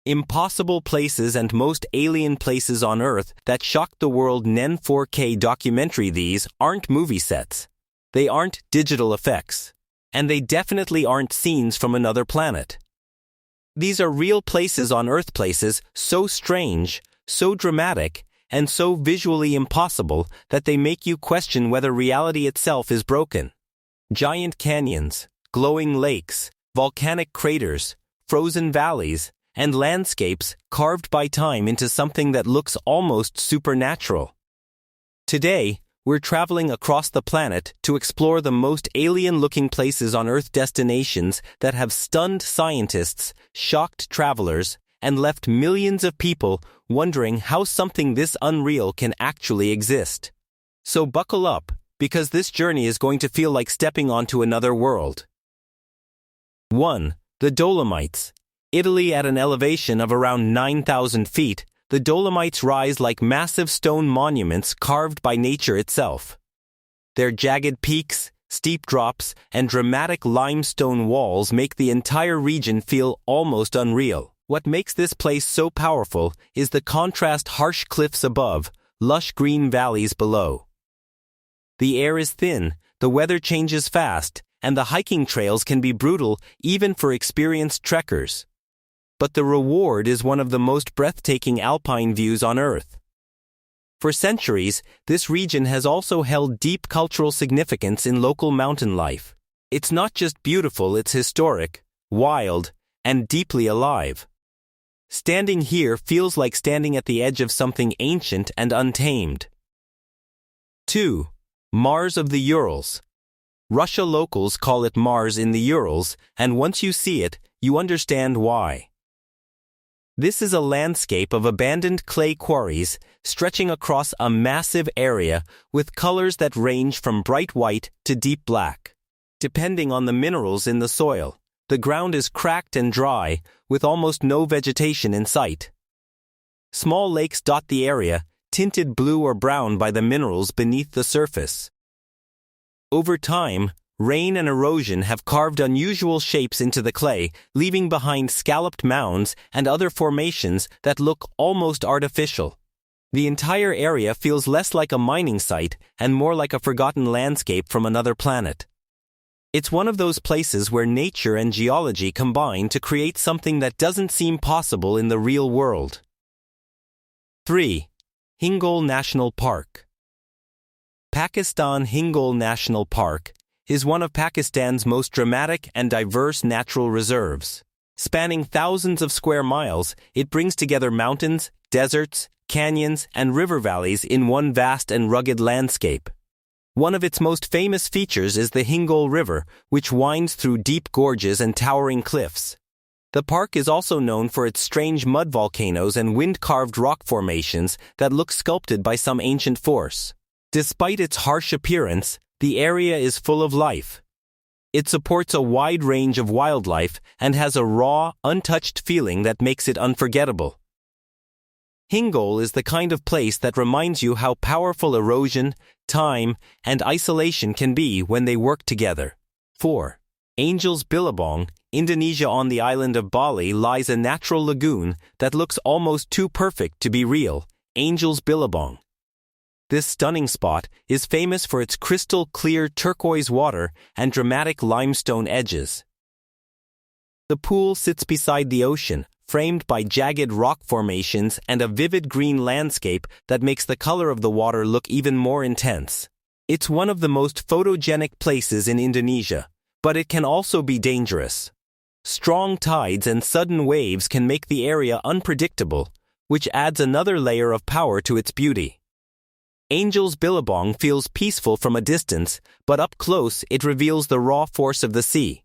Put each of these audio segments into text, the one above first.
Impossible Places and Most Alien Places on Earth That Shocked the World NEN 4K documentary. These aren't movie sets. They aren't digital effects. And they definitely aren't scenes from another planet. These are real places on Earth, places so strange, so dramatic, and so visually impossible that they make you question whether reality itself is broken. Giant canyons, glowing lakes, volcanic craters, frozen valleys, and landscapes carved by time into something that looks almost supernatural. Today, we're traveling across the planet to explore the most alien-looking places on Earth, destinations that have stunned scientists, shocked travelers, and left millions of people wondering how something this unreal can actually exist. So buckle up, because this journey is going to feel like stepping onto another world. 1. The Dolomites. Italy. At an elevation of around 9,000 feet, the Dolomites rise like massive stone monuments carved by nature itself. Their jagged peaks, steep drops, and dramatic limestone walls make the entire region feel almost unreal. What makes this place so powerful is the contrast: harsh cliffs above, lush green valleys below. The air is thin, the weather changes fast, and the hiking trails can be brutal even for experienced trekkers. But the reward is one of the most breathtaking alpine views on Earth. For centuries, this region has also held deep cultural significance in local mountain life. It's not just beautiful, it's historic, wild, and deeply alive. Standing here feels like standing at the edge of something ancient and untamed. 2. Mars of the Urals. Russia. Locals call it Mars in the Urals, and once you see it, you understand why. This is a landscape of abandoned clay quarries stretching across a massive area with colors that range from bright white to deep black. Depending on the minerals in the soil, the ground is cracked and dry, with almost no vegetation in sight. Small lakes dot the area, tinted blue or brown by the minerals beneath the surface. Over time, rain and erosion have carved unusual shapes into the clay, leaving behind scalloped mounds and other formations that look almost artificial. The entire area feels less like a mining site and more like a forgotten landscape from another planet. It's one of those places where nature and geology combine to create something that doesn't seem possible in the real world. 3. Hingol National Park. Pakistan. Hingol National Park is one of Pakistan's most dramatic and diverse natural reserves. Spanning thousands of square miles, it brings together mountains, deserts, canyons, and river valleys in one vast and rugged landscape. One of its most famous features is the Hingol River, which winds through deep gorges and towering cliffs. The park is also known for its strange mud volcanoes and wind-carved rock formations that look sculpted by some ancient force. Despite its harsh appearance, the area is full of life. It supports a wide range of wildlife and has a raw, untouched feeling that makes it unforgettable. Hingol is the kind of place that reminds you how powerful erosion, time, and isolation can be when they work together. 4. Angel's Billabong. Indonesia. On the island of Bali lies a natural lagoon that looks almost too perfect to be real, Angel's Billabong. This stunning spot is famous for its crystal-clear turquoise water and dramatic limestone edges. The pool sits beside the ocean, framed by jagged rock formations and a vivid green landscape that makes the color of the water look even more intense. It's one of the most photogenic places in Indonesia, but it can also be dangerous. Strong tides and sudden waves can make the area unpredictable, which adds another layer of power to its beauty. Angel's Billabong feels peaceful from a distance, but up close it reveals the raw force of the sea.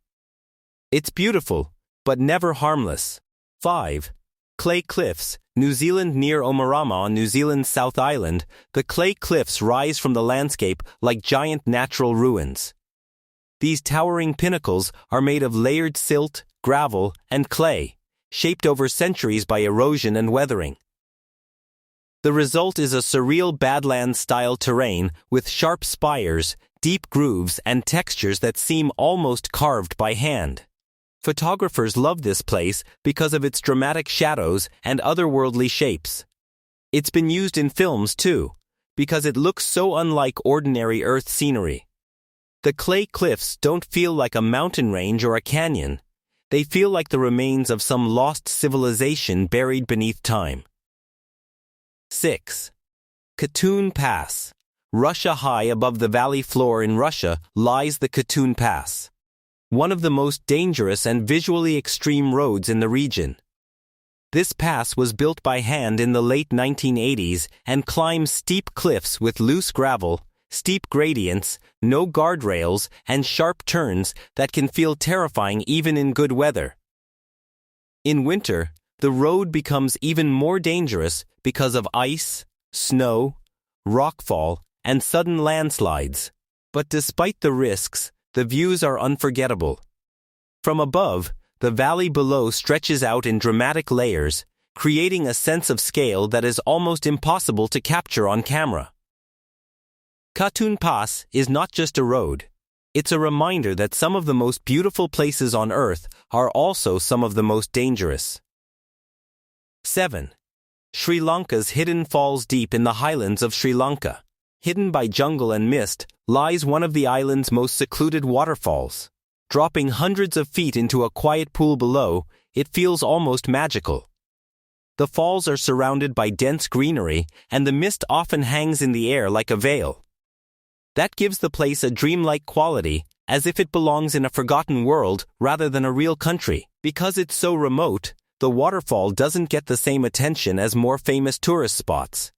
It's beautiful, but never harmless. 5. Clay Cliffs. New Zealand. Near Omarama on New Zealand's South Island, the clay cliffs rise from the landscape like giant natural ruins. These towering pinnacles are made of layered silt, gravel, and clay, shaped over centuries by erosion and weathering. The result is a surreal Badlands-style terrain with sharp spires, deep grooves, and textures that seem almost carved by hand. Photographers love this place because of its dramatic shadows and otherworldly shapes. It's been used in films too, because it looks so unlike ordinary Earth scenery. The clay cliffs don't feel like a mountain range or a canyon. They feel like the remains of some lost civilization buried beneath time. 6. Katun Pass. Russia. High above the valley floor in Russia lies the Katun Pass, one of the most dangerous and visually extreme roads in the region. This pass was built by hand in the late 1980s and climbs steep cliffs with loose gravel, steep gradients, no guardrails, and sharp turns that can feel terrifying even in good weather. In winter, the road becomes even more dangerous because of ice, snow, rockfall, and sudden landslides. But despite the risks, the views are unforgettable. From above, the valley below stretches out in dramatic layers, creating a sense of scale that is almost impossible to capture on camera. Katun Pass is not just a road. It's a reminder that some of the most beautiful places on Earth are also some of the most dangerous. 7. Sri Lanka's hidden falls. Deep in the highlands of Sri Lanka, hidden by jungle and mist, lies one of the island's most secluded waterfalls. Dropping hundreds of feet into a quiet pool below, it feels almost magical. The falls are surrounded by dense greenery, and the mist often hangs in the air like a veil. That gives the place a dreamlike quality, as if it belongs in a forgotten world rather than a real country. Because it's so remote, the waterfall doesn't get the same attention as more famous tourist spots.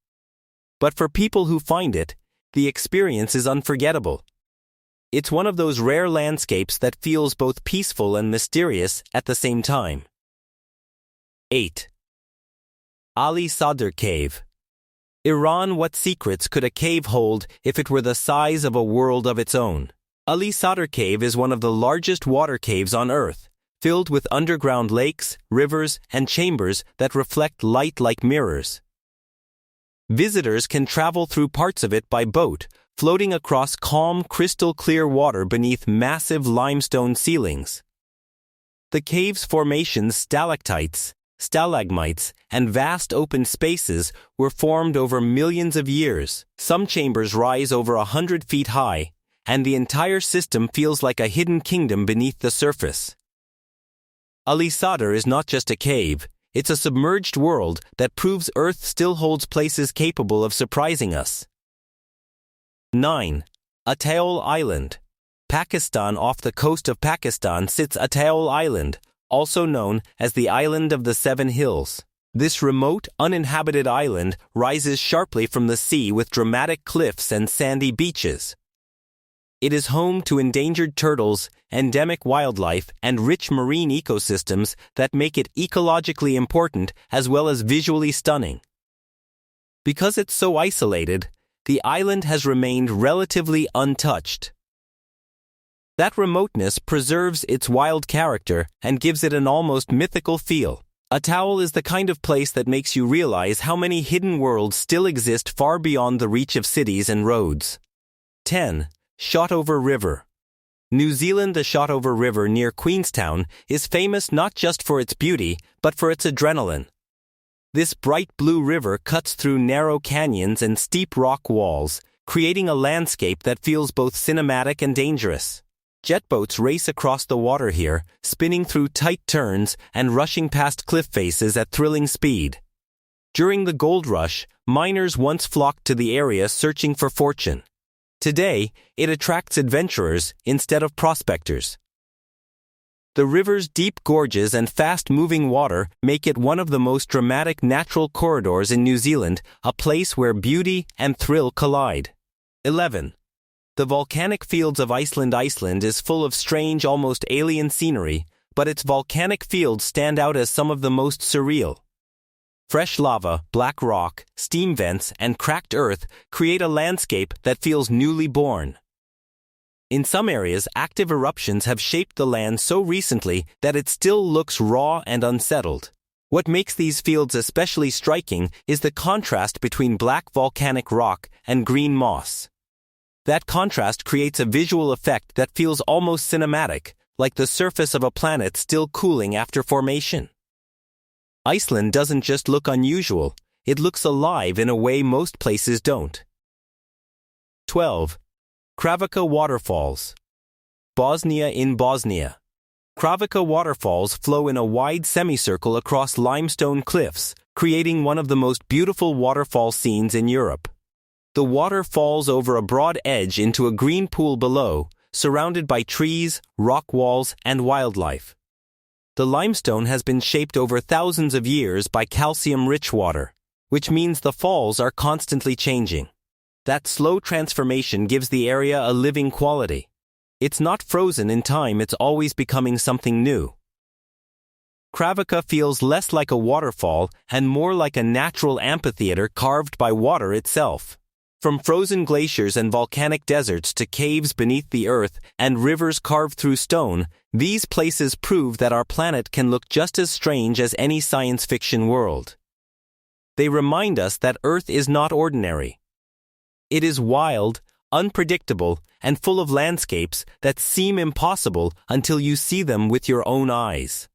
But for people who find it, the experience is unforgettable. It's one of those rare landscapes that feels both peaceful and mysterious at the same time. 8. Ali Sadr Cave. Iran. What secrets could a cave hold if it were the size of a world of its own? Ali Sadr Cave is one of the largest water caves on Earth, filled with underground lakes, rivers, and chambers that reflect light like mirrors. Visitors can travel through parts of it by boat, floating across calm, crystal-clear water beneath massive limestone ceilings. The cave's formations, stalactites, stalagmites, and vast open spaces were formed over millions of years. Some chambers rise over 100 feet high, and the entire system feels like a hidden kingdom beneath the surface. Ali Sadr is not just a cave, it's a submerged world that proves Earth still holds places capable of surprising us. 9. Astola Island. Pakistan. Off the coast of Pakistan sits Astola Island, also known as the Island of the Seven Hills. This remote, uninhabited island rises sharply from the sea with dramatic cliffs and sandy beaches. It is home to endangered turtles, endemic wildlife, and rich marine ecosystems that make it ecologically important as well as visually stunning. Because it's so isolated, the island has remained relatively untouched. That remoteness preserves its wild character and gives it an almost mythical feel. Astola is the kind of place that makes you realize how many hidden worlds still exist far beyond the reach of cities and roads. 10. Shotover River. New Zealand. The Shotover River near Queenstown is famous not just for its beauty, but for its adrenaline. This bright blue river cuts through narrow canyons and steep rock walls, creating a landscape that feels both cinematic and dangerous. Jet boats race across the water here, spinning through tight turns and rushing past cliff faces at thrilling speed. During the gold rush, miners once flocked to the area searching for fortune. Today, it attracts adventurers instead of prospectors. The river's deep gorges and fast-moving water make it one of the most dramatic natural corridors in New Zealand, a place where beauty and thrill collide. 11. The volcanic fields of Iceland. Iceland is full of strange, almost alien scenery, but its volcanic fields stand out as some of the most surreal. Fresh lava, black rock, steam vents, and cracked earth create a landscape that feels newly born. In some areas, active eruptions have shaped the land so recently that it still looks raw and unsettled. What makes these fields especially striking is the contrast between black volcanic rock and green moss. That contrast creates a visual effect that feels almost cinematic, like the surface of a planet still cooling after formation. Iceland doesn't just look unusual, it looks alive in a way most places don't. 12. Kravica Waterfalls. Bosnia in Bosnia. Kravica waterfalls flow in a wide semicircle across limestone cliffs, creating one of the most beautiful waterfall scenes in Europe. The water falls over a broad edge into a green pool below, surrounded by trees, rock walls, and wildlife. The limestone has been shaped over thousands of years by calcium-rich water, which means the falls are constantly changing. That slow transformation gives the area a living quality. It's not frozen in time, it's always becoming something new. Kravica feels less like a waterfall and more like a natural amphitheater carved by water itself. From frozen glaciers and volcanic deserts to caves beneath the earth and rivers carved through stone, these places prove that our planet can look just as strange as any science fiction world. They remind us that Earth is not ordinary. It is wild, unpredictable, and full of landscapes that seem impossible until you see them with your own eyes.